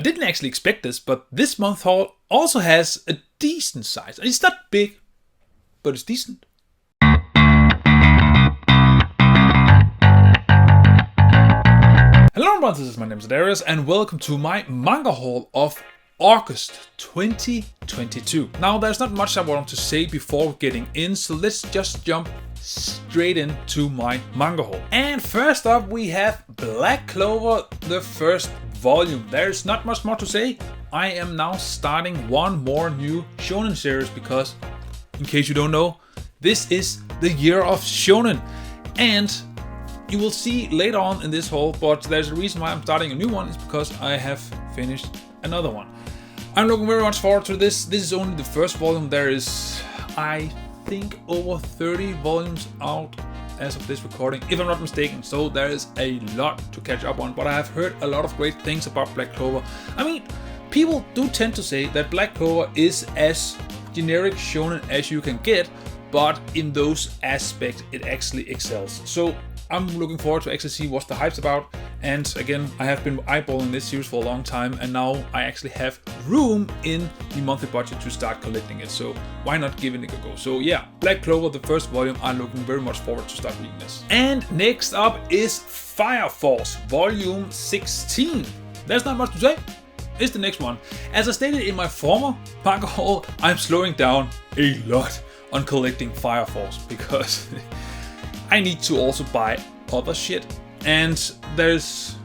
I didn't actually expect this, but this month haul also has a decent size. It's not big, but it's decent. Hello everyone, this is my name is Daidarius and welcome to my manga haul of August 2022. Now there's not much I want to say before getting in, so let's just jump straight into my manga haul. And first up we have Black Clover, the first volume. There's not much more to say. I am now starting one more new shonen series because, in case you don't know, this is the year of shonen. And you will see later on in this haul, but there's a reason why I'm starting a new one. It's because I have finished another one. I'm looking very much forward to this. This is only the first volume. There is, I think, over 30 volumes out as of this recording, if I'm not mistaken. So there is a lot to catch up on, but I have heard a lot of great things about Black Clover. I mean, people do tend to say that Black Clover is as generic shonen as you can get, but in those aspects it actually excels. So I'm looking forward to actually see what the hype's about. And again, I have been eyeballing this series for a long time, and now I actually have room in the monthly budget to start collecting it. So why not give it a go? So yeah, Black Clover, the first volume, I'm looking very much forward to start reading this. And next up is Fire Force, volume 16. There's not much to say. It's the next one. As I stated in my former manga haul, I'm slowing down a lot on collecting Fire Force because I need to also buy other shit, and there's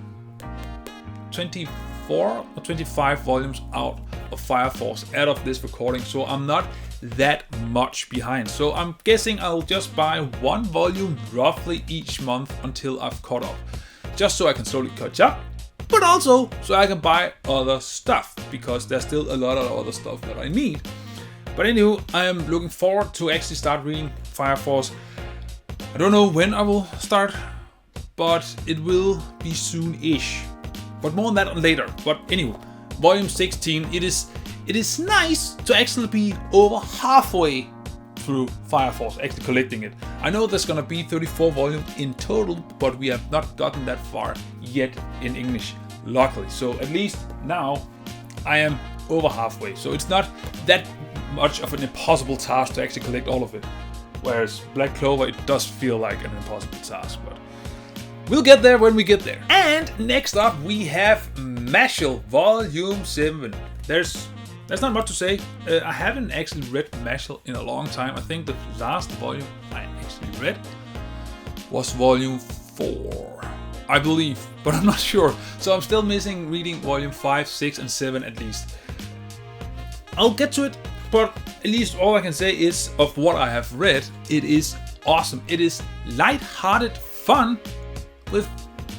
24 or 25 volumes out of Fire Force out of this recording, so I'm not that much behind. So I'm guessing I'll just buy one volume roughly each month until I've caught up, just so I can slowly catch up, but also so I can buy other stuff, because there's still a lot of other stuff that I need. But anywho, I am looking forward to actually start reading Fire Force. I don't know when I will start, but it will be soon-ish. But more on that later. But anyway, volume 16, it is nice to actually be over halfway through Fire Force, actually collecting it. I know there's gonna be 34 volumes in total, but we have not gotten that far yet in English, luckily. So at least now I am over halfway. So it's not that much of an impossible task to actually collect all of it. Whereas Black Clover, it does feel like an impossible task, but we'll get there when we get there. And next up we have Mashle, volume 7. There's not much to say. I haven't actually read Mashle in a long time. I think the last volume I actually read was volume 4, I believe, but I'm not sure. So I'm still missing reading volume 5, 6 and 7 at least. I'll get to it. But at least all I can say is, of what I have read, it is awesome. It is light-hearted fun with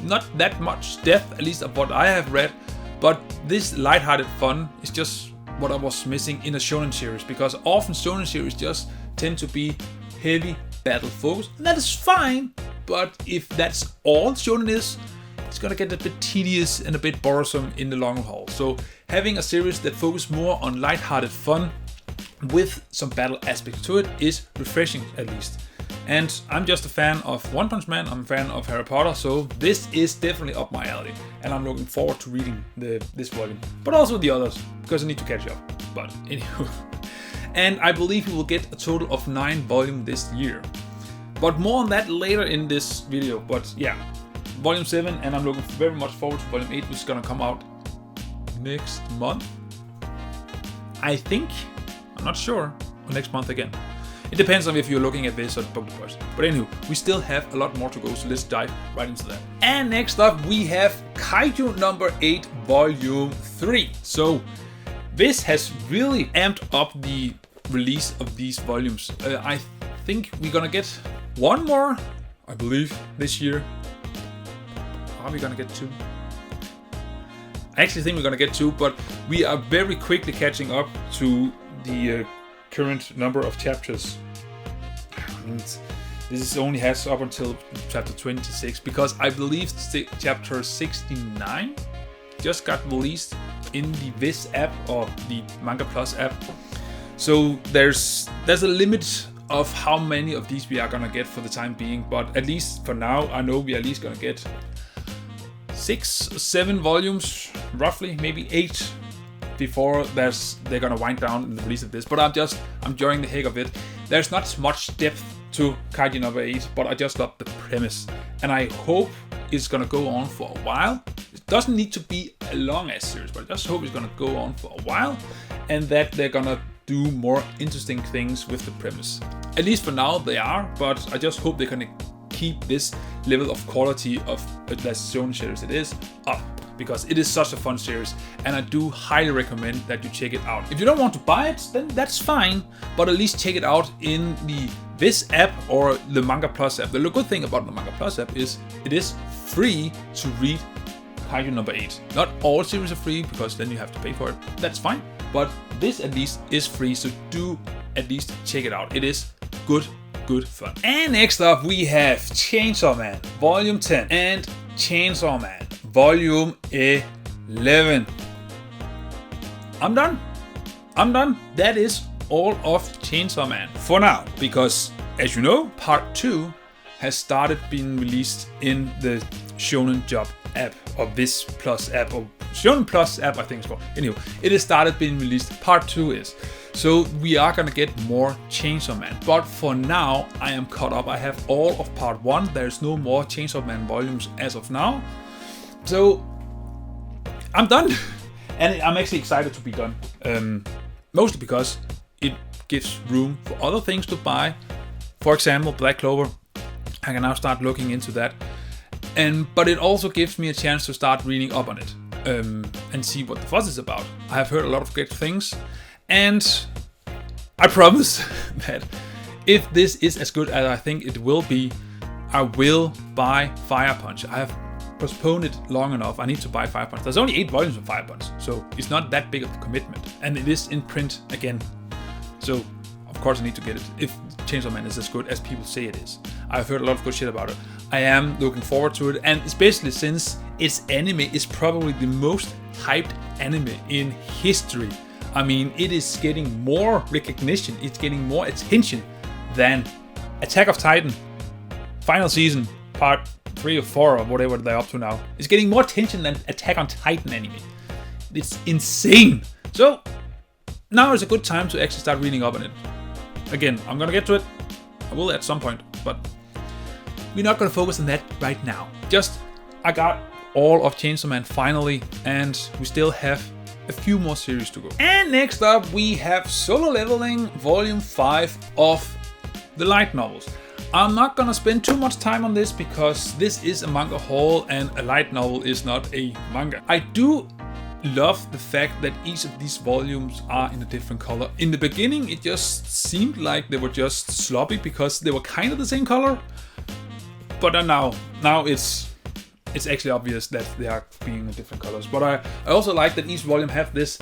not that much depth, at least of what I have read. But this light-hearted fun is just what I was missing in a shonen series, because often shonen series just tend to be heavy battle focused. And that is fine, but if that's all shonen is, it's gonna get a bit tedious and a bit boresome in the long haul. So having a series that focuses more on light-hearted fun with some battle aspect to it is refreshing, at least. And I'm just a fan of One Punch Man, I'm a fan of Harry Potter, so this is definitely up my alley, and I'm looking forward to reading this volume, but also the others, because I need to catch up. But anyway, and I believe we will get a total of 9 volumes this year, but more on that later in this video. But yeah, volume 7, and I'm looking very much forward to volume 8, which is gonna come out next month, I think. I'm not sure, or next month again. It depends on if you're looking at this or Book First. But anyway, we still have a lot more to go, so let's dive right into that. And next up we have Kaiju number 8, volume 3. So this has really amped up the release of these volumes. I think we're gonna get one more, I believe, this year. Are we gonna get 2? I actually think we're gonna get 2, but we are very quickly catching up to the current number of chapters. I mean, this only has up until chapter 26, because I believe chapter 69 just got released in the Viz app or the Manga Plus app. So there's a limit of how many of these we are gonna get for the time being, but at least for now I know we are at least gonna get 6, 7 volumes, roughly, maybe 8 before they're gonna wind down in the release of this. But I'm enjoying the heck of it. There's not much depth to Kaiju number 8, but I just love the premise, and I hope it's gonna go on for a while. It doesn't need to be a long ass series, but I just hope it's gonna go on for a while, and that they're gonna do more interesting things with the premise. At least for now they are, but I just hope they're gonna keep this level of quality of the Shonen series it is up, because it is such a fun series, and I do highly recommend that you check it out. If you don't want to buy it, then that's fine, but at least check it out in this app or the Manga Plus app. The good thing about the Manga Plus app is it is free to read Kaiju number 8. Not all series are free, because then you have to pay for it. That's fine, but this at least is free, so do at least check it out. It is good fun. And next up we have Chainsaw Man Volume 10 and Chainsaw Man Volume 11. I'm done. That is all of Chainsaw Man for now, because as you know, part 2 has started being released in the Shonen Jump app, or this Plus app, or Shonen Plus app I think it's called. Anyway, it has started being released, part 2 is. So we are gonna get more Chainsaw Man. But for now, I am caught up. I have all of part 1. There's no more Chainsaw Man volumes as of now. So I'm done. And I'm actually excited to be done. Mostly because it gives room for other things to buy. For example, Black Clover. I can now start looking into that. But it also gives me a chance to start reading up on it. And see what the fuss is about. I have heard a lot of great things. And I promise that if this is as good as I think it will be, I will buy Fire Punch. I have postponed it long enough. I need to buy Fire Punch. There's only 8 volumes of Fire Punch, so it's not that big of a commitment. And it is in print again. So, of course I need to get it if Chainsaw Man is as good as people say it is. I've heard a lot of good shit about it. I am looking forward to it, and especially since its anime is probably the most hyped anime in history. I mean, it is getting more recognition, it's getting more attention than Attack of Titan, final season, part 3 or 4 or whatever they're up to now. It's getting more attention than Attack on Titan anime. It's insane. So, now is a good time to actually start reading up on it. Again, I'm gonna get to it. I will at some point, but we're not gonna focus on that right now. Just, I got all of Chainsaw Man finally, and we still have a few more series to go. And next up we have Solo Leveling Volume 5 of the light novels. I'm not gonna spend too much time on this because this is a manga haul and a light novel is not a manga. I do love the fact that each of these volumes are in a different color. In the beginning it just seemed like they were just sloppy because they were kind of the same color, but now it's actually obvious that they are being in different colors. But I also like that each volume have this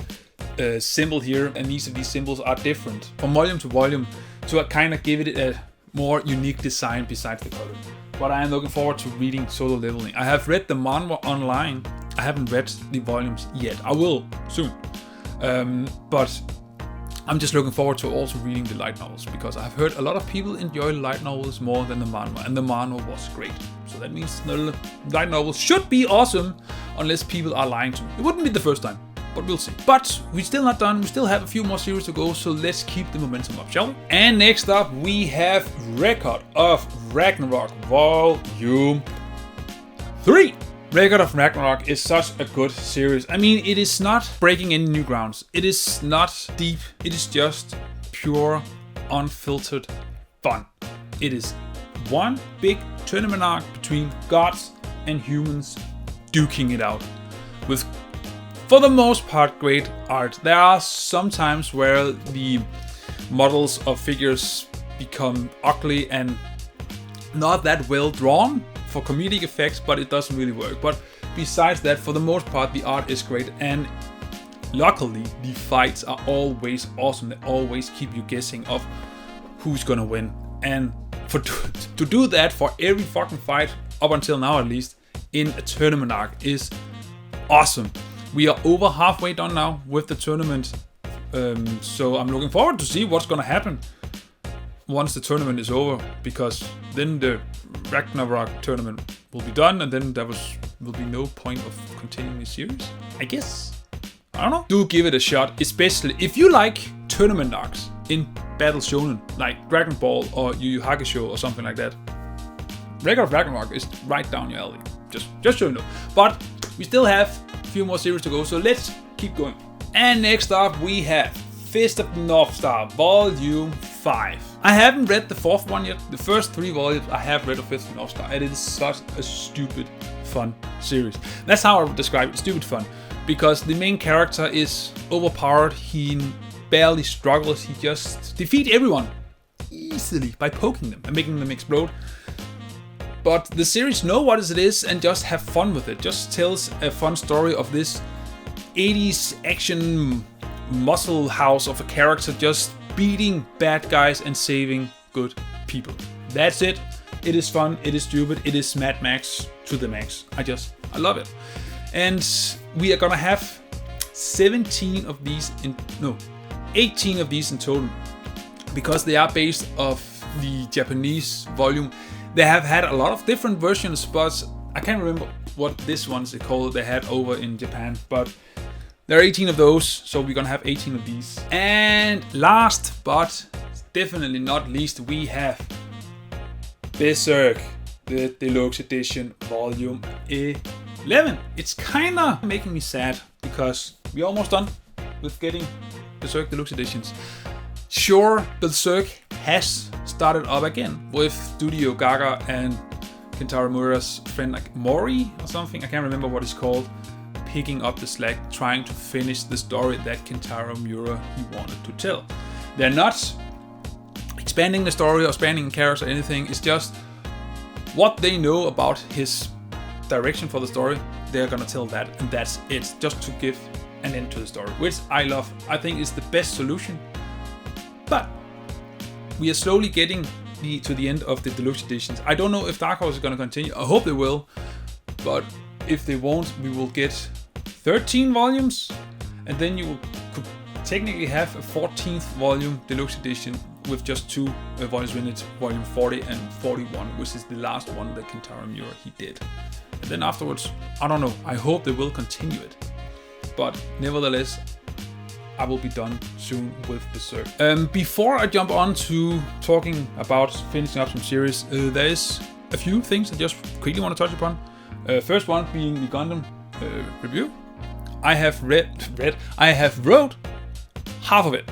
symbol here, and each of these symbols are different from volume to volume, to kind of give it a more unique design besides the color. But I am looking forward to reading Solo Leveling. I have read the manga online. I haven't read the volumes yet. I will soon. But I'm just looking forward to also reading the light novels, because I've heard a lot of people enjoy light novels more than the manga, and the manga was great. So that means the light novels should be awesome, unless people are lying to me. It wouldn't be the first time, but we'll see. But we're still not done. We still have a few more series to go, so let's keep the momentum up, shall we? And next up, we have Record of Ragnarok Volume 3. Record of Ragnarok is such a good series. I mean, it is not breaking any new grounds. It is not deep. It is just pure, unfiltered fun. It is one big tournament arc between gods and humans duking it out with, for the most part, great art. There are some times where the models of figures become ugly and not that well drawn for comedic effects, but it doesn't really work. But besides that, for the most part, the art is great, and luckily the fights are always awesome. They always keep you guessing of who's gonna win, and to do that for every fucking fight up until now, at least in a tournament arc, is awesome. We are over halfway done now with the tournament, so I'm looking forward to see what's gonna happen once the tournament is over, because then the Ragnarok tournament will be done, and then there was will be no point of continuing the series, I guess. I don't know. Do give it a shot, especially if you like tournament arcs in Battle Shonen, like Dragon Ball or Yu Yu Hakusho or something like that. Record of Ragnarok is right down your alley. Just so you know. But we still have a few more series to go, so let's keep going. And next up we have Fist of the North Star, Volume 5. I haven't read the 4th one yet. The first 3 volumes I have read of Fist of the North Star, and it is such a stupid fun series. That's how I would describe it, stupid fun. Because the main character is overpowered, he barely struggles, he just defeats everyone easily by poking them and making them explode. But the series know what it is and just have fun with it. Just tells a fun story of this 80s action muscle house of a character just beating bad guys and saving good people. That's it. It is fun, it is stupid, it is Mad Max to the max. I love it. And we are gonna have 18 of these in total, because they are based off the Japanese volume. They have had a lot of different versions, but I can't remember what this one's called they had over in Japan, but there are 18 of those, so we're gonna have 18 of these. And last but definitely not least, we have Berserk, the Deluxe Edition, Volume 11. It's kinda making me sad because we're almost done with getting Berserk Deluxe Editions. Sure, Berserk has started up again with Studio Gaga and Kentaro Miura's friend, like Mori or something, I can't remember what it's called, picking up the slack, trying to finish the story that Kentaro Miura he wanted to tell. They're not expanding the story or expanding characters or anything, it's just what they know about his direction for the story, they're gonna tell that, and that's it, just to give an end to the story, which I love. I think it's the best solution. But we are slowly getting to the end of the deluxe editions. I don't know if Dark Horse is gonna continue. I hope they will, but if they won't, we will get 13 volumes, and then you could technically have a 14th volume deluxe edition with just 2 volumes in it, volume 40 and 41, which is the last one that Kentaro Miura he did. And then afterwards, I don't know, I hope they will continue it. But nevertheless, I will be done soon with Berserk. Before I jump on to talking about finishing up some series, there is a few things I just quickly want to touch upon. First one being the Gundam review. I have wrote half of it.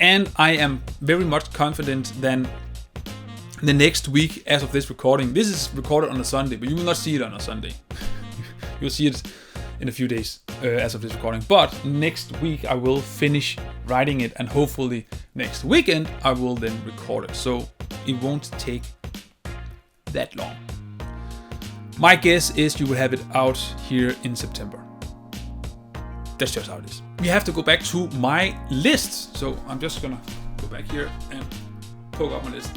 And I am very much confident that the next week, as of this recording, this is recorded on a Sunday, but you will not see it on a Sunday. You'll see it in a few days as of this recording. But next week I will finish writing it, and hopefully next weekend I will then record it. So it won't take that long. My guess is you will have it out here in September. That's just how it is. We have to go back to my list. So I'm just gonna go back here and poke up my list.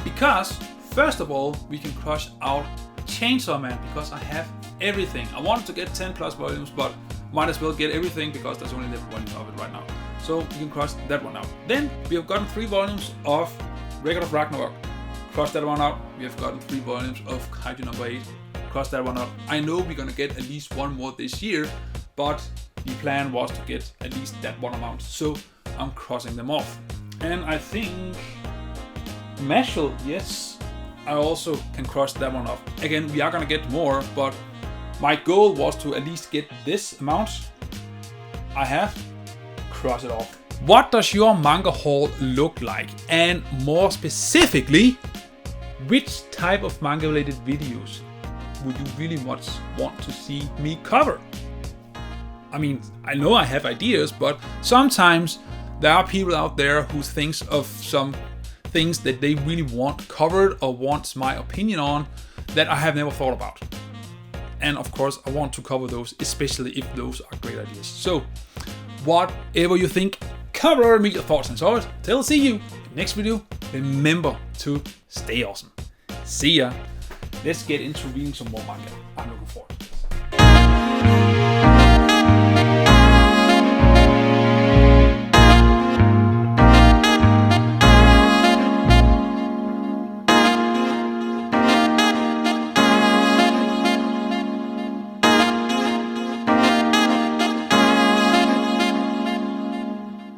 Because first of all, we can crush out Chainsaw Man, because I have everything. I wanted to get 10 plus volumes, but might as well get everything because there's only 11 volumes of it right now. So you can cross that one out. Then we have gotten 3 volumes of Record of Ragnarok. Cross that one out. We have gotten 3 volumes of Kaiju number 8. Cross that one out. I know we're gonna get at least one more this year, but the plan was to get at least that one amount. So I'm crossing them off. And I think Mashle, yes, I also can cross that one off. Again, we are gonna get more, but my goal was to at least get this amount. I have crossed it off. What does your manga haul look like? And more specifically, which type of manga related videos would you really much want to see me cover? I mean, I know I have ideas, but sometimes there are people out there who thinks of some things that they really want covered or wants my opinion on that I have never thought about. And of course, I want to cover those, especially if those are great ideas. So, whatever you think, cover me your thoughts and so on. Till see you in the next video. Remember to stay awesome. See ya. Let's get into reading some more manga. I'm looking forward.